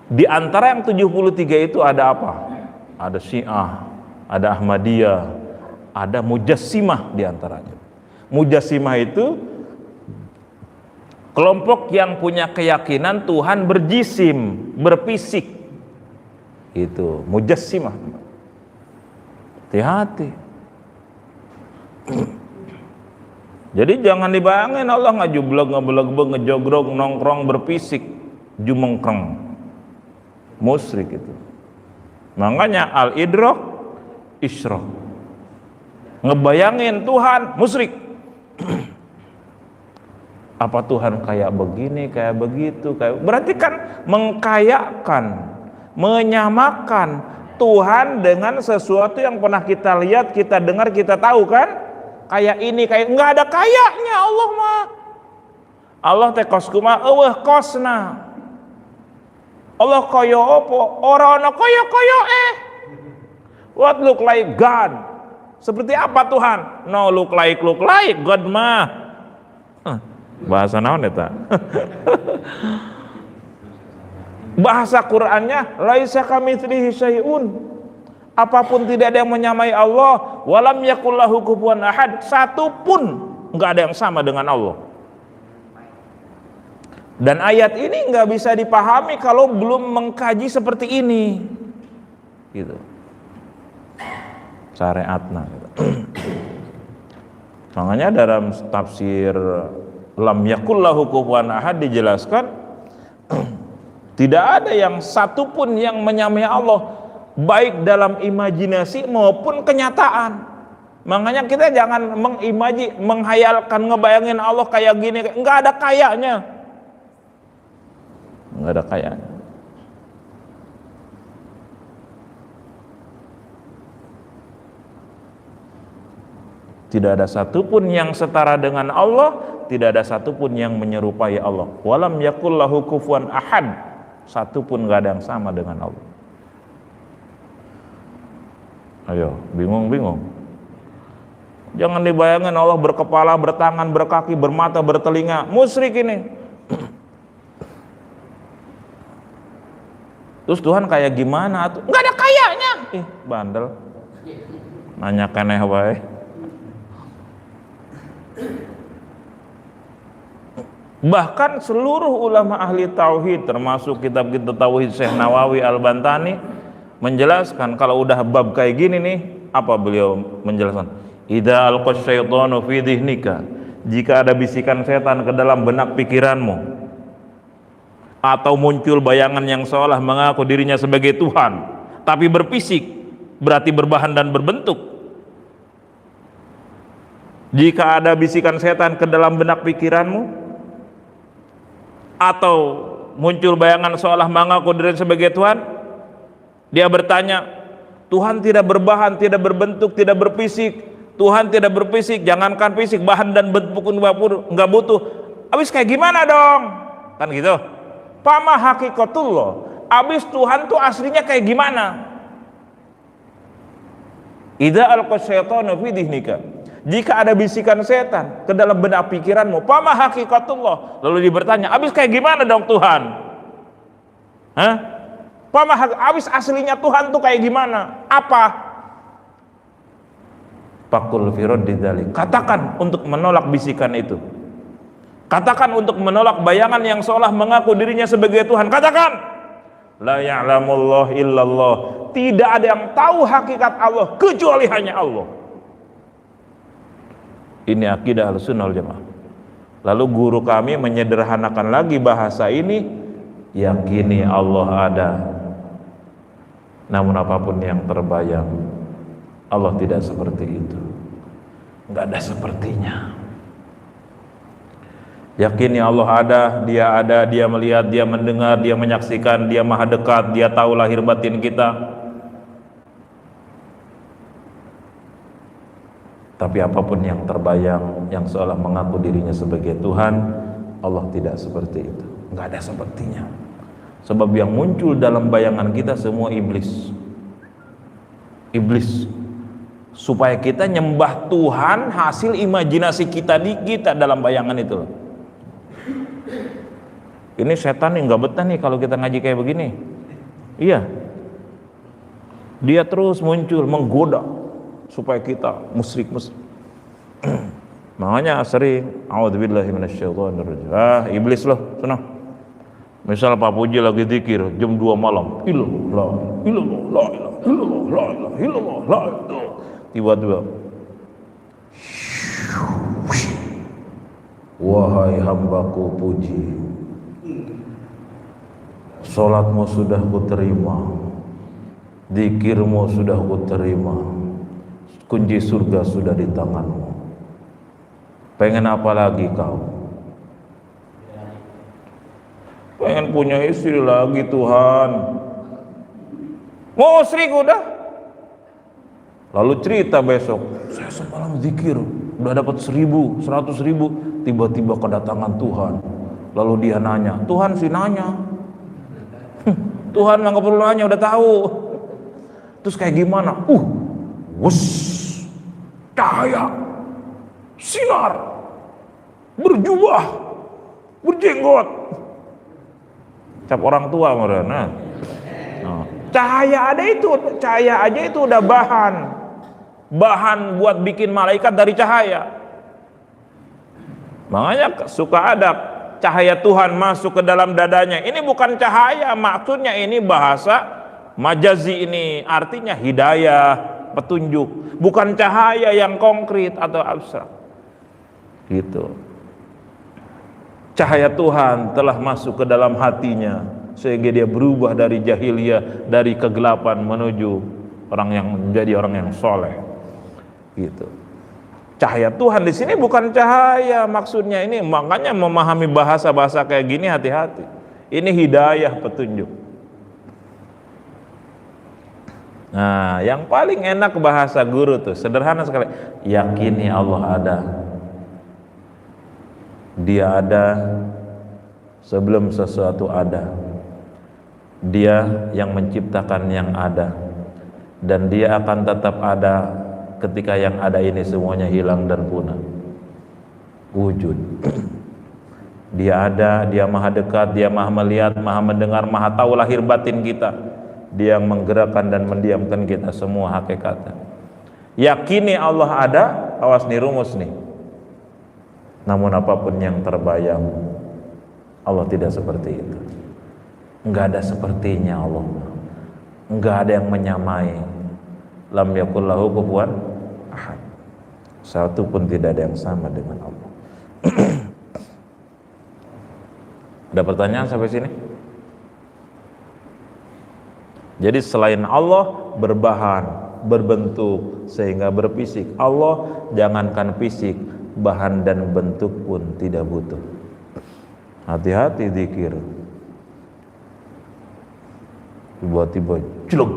Di antara yang 73 itu ada apa? Ada Syiah, ada Ahmadiyah, ada Mujassimah di antaranya. Mujassimah itu kelompok yang punya keyakinan Tuhan berjisim, berfisik. Itu Mujassimah. Hati-hati. Jadi jangan dibayangin Allah ngajublek, ngebeleg-beleg, ngejogrok, nongkrong, berfisik, jumengkreng. Musyrik itu. Makanya al-idrak isyrak. Ngebayangin Tuhan, musyrik. Apa Tuhan kayak begini, kayak begitu, kayak berarti kan mengkayakan, menyamakan Tuhan dengan sesuatu yang pernah kita lihat, kita dengar, kita tahu kan? Kayak ini, kayak nggak ada kayaknya Allah mah. Allah teh kos kumaha eueuh kosna. Allah kaya apa? Ora ana kaya-kaya What look like God? Seperti apa Tuhan? No look like God mah. Bahasa naon eta? Bahasa Qur'annya laisa kamitslihi syai'un. Apapun tidak ada yang menyamai Allah, walam yakul lahu kufuwan ahad. Satu pun enggak ada yang sama dengan Allah. Dan ayat ini enggak bisa dipahami kalau belum mengkaji seperti ini. Gitu. Syariatna gitu. Makanya dalam tafsir lam yakul lahu kufuwan ahad dijelaskan tidak ada yang satupun yang menyamai Allah, baik dalam imajinasi maupun kenyataan. Makanya kita jangan menghayalkan, ngebayangin Allah kayak gini, nggak ada kayaknya, nggak ada kayaknya. Tidak ada satupun yang setara dengan Allah, tidak ada satupun yang menyerupai Allah. Walam yakul lahu kufuwan ahad, satupun nggak ada yang sama dengan Allah. Ayo, bingung-bingung. Jangan dibayangkan Allah berkepala, bertangan, berkaki, bermata, bertelinga. Musyrik ini. Terus Tuhan kayak gimana tuh? Nggak ada kayaknya. Bandel. Nanya keneh wae. Bahkan seluruh ulama ahli tauhid, termasuk kitab-kitab tauhid Syekh Nawawi Al-Bantani, menjelaskan kalau udah bab kayak gini nih, apa beliau menjelaskan? Idza alqas syaitanu fi dhihnika, jika ada bisikan setan ke dalam benak pikiranmu, atau muncul bayangan yang seolah mengaku dirinya sebagai Tuhan, tapi berfisik, berarti berbahan dan berbentuk. Jika ada bisikan setan ke dalam benak pikiranmu, atau muncul bayangan seolah mengaku dirinya sebagai Tuhan, dia bertanya, Tuhan tidak berbahan, tidak berbentuk, tidak berfisik. Tuhan tidak berfisik, jangankan fisik, bahan dan bentuk pun nggak butuh. Abis kayak gimana dong? Kan gitu. Fama hakikatullah. Abis Tuhan tuh aslinya kayak gimana? Idza alqa syaitanu fi dhihnika. Jika ada bisikan setan ke dalam benak pikiranmu, fama hakikatullah. Lalu dia bertanya, abis kayak gimana dong Tuhan? Hah? Abis aslinya Tuhan tuh kayak gimana? Apa? Fakul firad didzalik. Katakan untuk menolak bisikan itu. Katakan untuk menolak bayangan yang seolah mengaku dirinya sebagai Tuhan. Katakan, la ya'lamullah illallah. Tidak ada yang tahu hakikat Allah kecuali hanya Allah. Ini akidah Ahlussunnah wal Jamaah. Lalu guru kami menyederhanakan lagi bahasa ini, yakini Allah ada. Namun apapun yang terbayang, Allah tidak seperti itu. Enggak ada sepertinya. Yakini Allah ada, Dia melihat, Dia mendengar, Dia menyaksikan, Dia maha dekat, Dia tahu lahir batin kita. Tapi apapun yang terbayang, yang seolah mengaku dirinya sebagai Tuhan, Allah tidak seperti itu. Enggak ada sepertinya. Sebab yang muncul dalam bayangan kita semua iblis. Iblis. Supaya kita nyembah Tuhan hasil imajinasi kita dalam bayangan itu. Ini setan nih nggak betah nih kalau kita ngaji kayak begini. Iya. Dia terus muncul menggoda supaya kita musyrik. Makanya sering a'udzubillahi minasyaitonirrajim. Iblis loh, senang. Misal Pak Puji lagi zikir jam 2 malam, illallah, illallah, la ilaha illallah, la ilaha illallah, la ilaha. Tiba-tiba, wahai hambaku Puji, sholatmu sudah kuterima, zikirmu sudah kuterima, kunci surga sudah di tanganmu. Pengen apa lagi kau? pengen punya istri lagi Tuhan. Musyrik udah. Lalu cerita besok, saya semalam zikir, udah dapat 1.000, 100.000, tiba-tiba kedatangan Tuhan. Lalu dia nanya, Tuhan sih nanya. Tuhan nggak perlu nanya, udah tahu. Terus kayak gimana? Wus, cahaya, sinar, berjubah, berjenggot. Cap orang tua merana. Cahaya ada itu, cahaya aja itu udah bahan buat bikin malaikat dari cahaya. Makanya suka ada cahaya Tuhan masuk ke dalam dadanya. Ini bukan cahaya, maksudnya ini bahasa majazi, ini artinya hidayah, petunjuk, bukan cahaya yang konkret atau abstrak. Gitu. Cahaya Tuhan telah masuk ke dalam hatinya sehingga dia berubah dari jahiliyah, dari kegelapan menuju orang yang menjadi orang yang soleh. Gitu. Cahaya Tuhan di sini bukan cahaya maksudnya ini, makanya memahami bahasa-bahasa kayak gini hati-hati. Ini hidayah, petunjuk. Nah, yang paling enak bahasa guru tuh sederhana sekali. Yakini Allah ada. Dia ada sebelum sesuatu ada. Dia yang menciptakan yang ada, dan dia akan tetap ada ketika yang ada ini semuanya hilang dan punah. Wujud. Dia ada, dia maha dekat, dia maha melihat, maha mendengar, maha tahu lahir batin kita. Dia yang menggerakkan dan mendiamkan kita semua hakikatnya. Yakini Allah ada, awas nih rumus nih. Namun apapun yang terbayang, Allah tidak seperti itu. Enggak ada sepertinya Allah. Enggak ada yang menyamai. Lam yakul lahu kufuwan ahad. Satu pun tidak ada yang sama dengan Allah. Ada pertanyaan sampai sini? Jadi selain Allah berbahan, berbentuk sehingga berfisik. Allah jangankan fisik, bahan dan bentuk pun tidak butuh. Hati-hati zikir. Tiba-tiba jelek.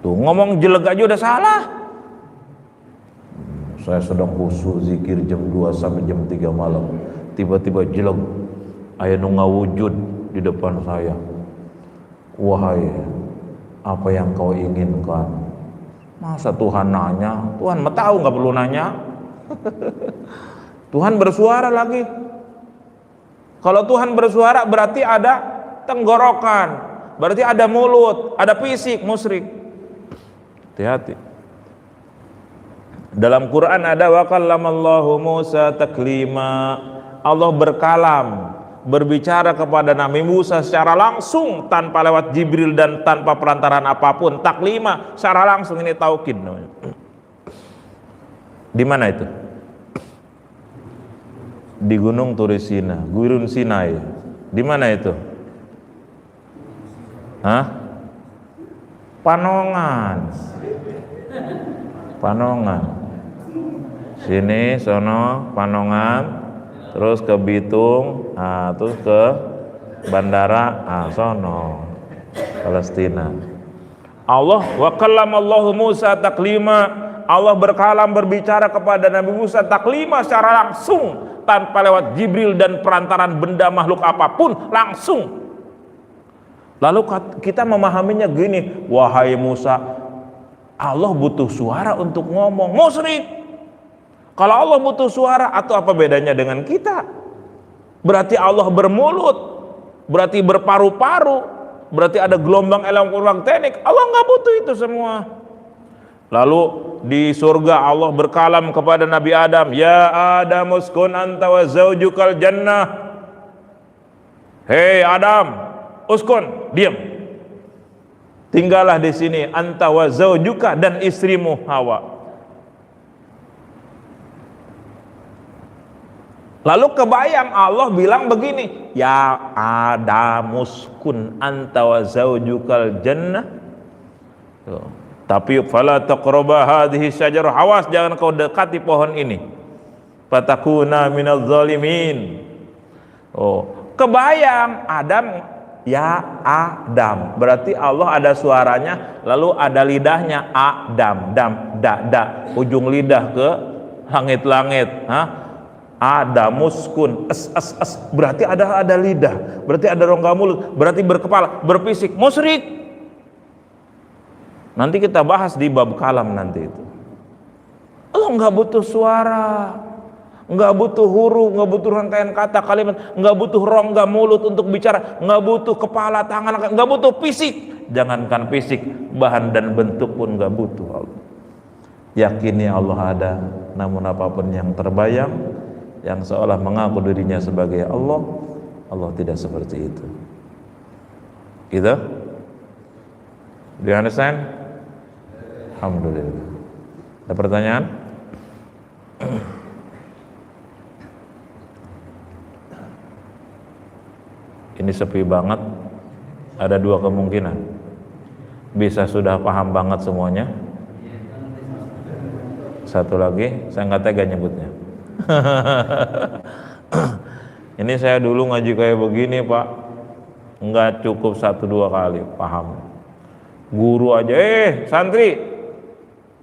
Tuh ngomong jelek aja udah salah. Saya sedang khusyuk zikir jam 2 sampai jam 3 malam. Tiba-tiba jelek. Aya nu ngawujud di depan saya. Wahai, apa yang kau inginkan? Masa Tuhan nanya? Tuhan mah tahu nggak perlu nanya. Tuhan bersuara lagi. Kalau Tuhan bersuara berarti ada tenggorokan, berarti ada mulut, ada fisik, musyrik. Hati-hati. Dalam Quran ada wa kallamallahu Musa taklima. Allah berkalam, berbicara kepada Nabi Musa secara langsung tanpa lewat Jibril dan tanpa perantaraan apapun. Taklima secara langsung, ini taukid namanya. Di mana itu? Di Gunung Turisina, Gurun Sinai. Di mana itu? Hah? Panongan. Panongan. Sini, sono, Panongan, terus ke Bitung, terus ke bandara, sono, Palestina. Allah wa kallamallahu Musa taklima. Allah berkalam, berbicara kepada Nabi Musa taklima secara langsung tanpa lewat Jibril dan perantaran benda makhluk apapun, langsung. Lalu kita memahaminya gini, wahai Musa, Allah butuh suara untuk ngomong. Musyrik. Kalau Allah butuh suara, atau apa bedanya dengan kita? Berarti Allah bermulut, berarti berparu-paru, berarti ada gelombang elektromagnetik. Allah nggak butuh itu semua. Lalu di surga Allah berkalam kepada Nabi Adam, ya Adam uskun anta wa zaujukal jannah. Hei Adam, uskun, diam. Tinggallah di sini anta wa zaujuka, dan istrimu Hawa. Lalu kebayang Allah bilang begini, ya Adam uskun anta wa zaujukal jannah. Tapi fala taqraba hadhihi syajarah, awas jangan kau dekati pohon ini. Fatakuna minaz zalimin. kebayang Adam, ya Adam, berarti Allah ada suaranya, lalu ada lidahnya, Adam, da, ujung lidah ke langit-langit, Adamuskun, es, berarti ada lidah, berarti ada rongga mulut, berarti berkepala, berfisik, musyrik. Nanti kita bahas di bab kalam nanti itu. Allah nggak butuh suara, nggak butuh huruf, nggak butuh rangkaian kata kalimat, nggak butuh rongga mulut untuk bicara, nggak butuh kepala, tangan, nggak butuh fisik. Jangankan fisik, bahan dan bentuk pun nggak butuh Allah. Yakini Allah ada, namun apapun yang terbayang, yang seolah mengaku dirinya sebagai Allah, Allah tidak seperti itu. Gitu? Do you understand? Alhamdulillah. Ada pertanyaan? Ini sepi banget. Ada dua kemungkinan. Bisa sudah paham banget semuanya. Satu lagi, saya nggak tega nyebutnya. Ini saya dulu ngaji kayak begini Pak, nggak cukup 1-2 kali paham. Guru aja, santri,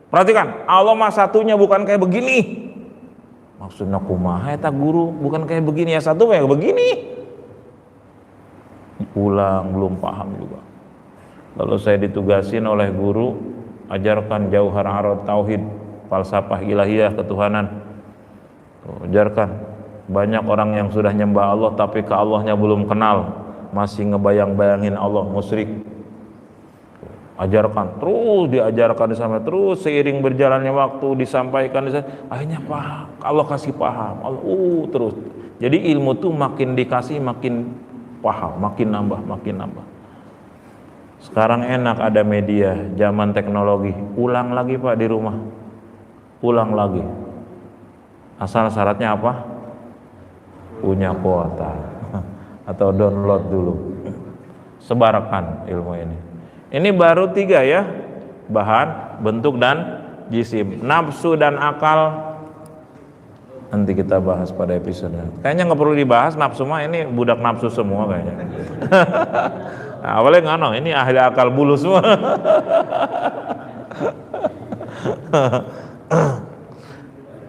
perhatikan, Allah mah satunya bukan kayak begini. Maksudnya kumaha eta guru, bukan kayak begini, ya satu kayak begini. Pulang belum paham juga. Lalu saya ditugasin oleh guru, ajarkan Jauhar Arad Tauhid, falsafah ilahiyah ketuhanan. Ajarkan. Banyak orang yang sudah nyembah Allah tapi ke Allahnya belum kenal, masih ngebayang-bayangin Allah, musyrik. Ajarkan, terus diajarkan sampai terus seiring berjalannya waktu disampaikan, akhirnya paham, Allah kasih paham, Allah terus. Jadi ilmu tuh makin dikasih makin paham, makin nambah. Sekarang enak ada media, zaman teknologi, ulang lagi Pak di rumah, ulang lagi. Asal syaratnya apa? Punya kuota atau download dulu. Sebarkan ilmu ini. Ini baru 3 ya, bahan, bentuk dan jisim. Nafsu dan akal nanti kita bahas pada episode. Kayaknya nggak perlu dibahas, nafsu mah ini budak nafsu semua kayaknya. Nah, awalnya ngano, ini ahli akal bulu semua.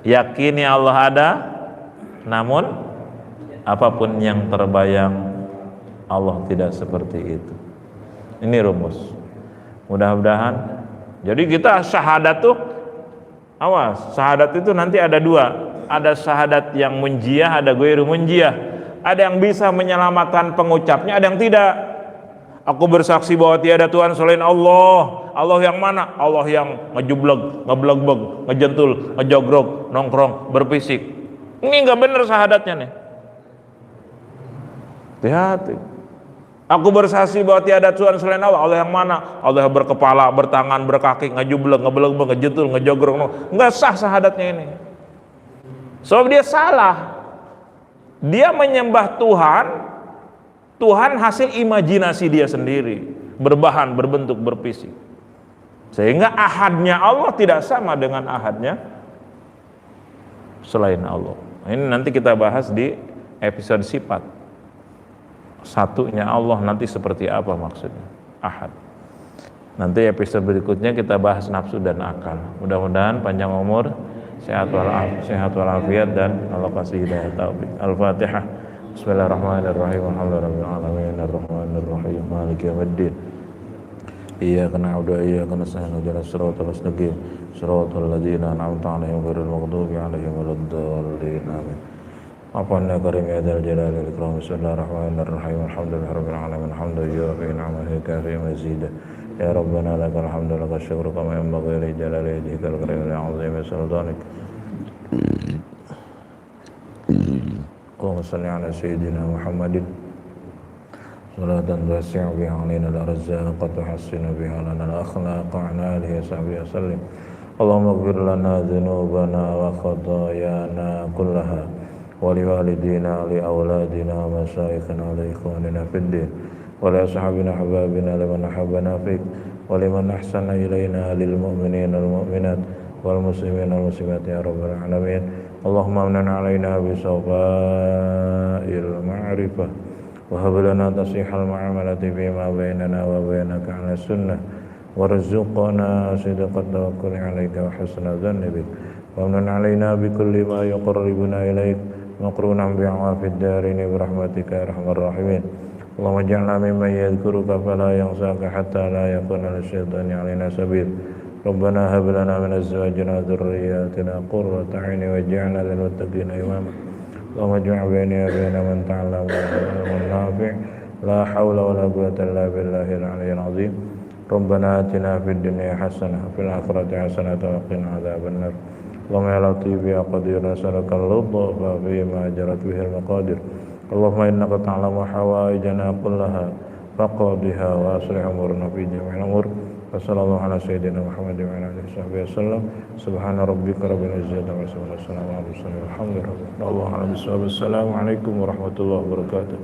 Yakini Allah ada, namun apapun yang terbayang Allah tidak seperti itu. Ini rumus. Mudah-mudahan. Jadi kita syahadat tuh, awas, syahadat itu nanti ada 2. Ada syahadat yang munjiyah, ada ghairu munjiyah. Ada yang bisa menyelamatkan pengucapnya, ada yang tidak. Aku bersaksi bahwa tiada Tuhan selain Allah. Allah yang mana? Allah yang ngejubleg, ngeblegbeg, ngejentul, ngejogrok, nongkrong, berfisik. Ini nggak bener syahadatnya nih. Hati-hati. Aku bersaksi bahwa tiada Tuhan selain Allah. Allah yang mana? Allah yang berkepala, bertangan, berkaki, ngejublek, ngeblegbeg, ngejentul, ngejogrok. Nggak sah syahadatnya ini. Sebab dia salah. Dia menyembah Tuhan, Tuhan hasil imajinasi dia sendiri, berbahan, berbentuk, berfisik. Sehingga ahadnya Allah tidak sama dengan ahadnya selain Allah. Ini nanti kita bahas di episode sifat. Satunya Allah nanti seperti apa maksudnya? Ahad. Nanti episode berikutnya kita bahas nafsu dan akal. Mudah-mudahan panjang umur, sehat walafiat dan Allah kasih hidayah taufik. Al-Fatihah. Bismillahirrahmanirrahim. Alhamdulillahirabbil alamin arrahmanir rahim maliki yaumiddin. Iyyaka na'budu wa iyyaka nasta'in ihdinas siratal mustaqim siratal ladzina an'amta 'alaihim ghairil maghdubi 'alaihim waladdallin. Amin. Apana karim ya dzal jalali wal ikram. Bismillahirrahmanirrahim. Alhamdulillahirabbil alamin hamdan yuwafi ni'amahu kafi mazidah. Ya Rabbana lakal hamdu lakal syukru kama yanbaghi li jalali wajhikal karim wa 'azimi sultanik. Allahumma shalli ala sayyidina Muhammadin salatan wasi'a biha alaina al-arzaq wa tuhassinu biha lana al-akhlaq wa ala alihi wa sahbihi wasallim. Allahumma ighfir lana dhunubana wa khatayana kullaha wa li walidina li awladina wa masyayikhina wa li ikhwanina fid din wa li ashabina hababina liman ahabbana fik wa liman ahsana ilayna lil mu'minina wal mu'minat wal muslimina wal muslimat ya rabbal alamin. Allahumma amnan alaina bi sawfa'il ma'rifah وهب لنا تصحيح المعاملة فيما بيننا وبينك على السنة وارزقنا صدق التوكل عليك وحسن الظن بك وامن علينا بكل ما يقربنا إليك مقرونا بعواف الدارين برحمتك يا أرحم الراحمين اللهم اجعلنا ممن يذكرك فلا ينساك حتى لا يكون للشيطان علينا سبيل ربنا هب لنا من أزواجنا وذرياتنا قرة أعين واجعلنا للمتقين إماما اللهم اجمع بيني وبين من تعلم والعلم النافع لا حول ولا قوة إلا بالله العلي العظيم ربنا آتنا في الدنيا حسنة وفي الآخرة حسنة وقنا عذاب النار اللهم يا لطيف يا قدير أسألك اللطف فيما جرت به المقادير اللهم إنك تعلم حوائجنا كلها فقضها وأصلح أمورنا في جميع الأمور وصلى الله على سيدنا محمد وعلى آله وصحبه وسلم سبحان ربك رب العزة عما يصفون والسلام على المرسلين والحمد لله رب العالمين. السلام عليكم ورحمة الله وبركاته.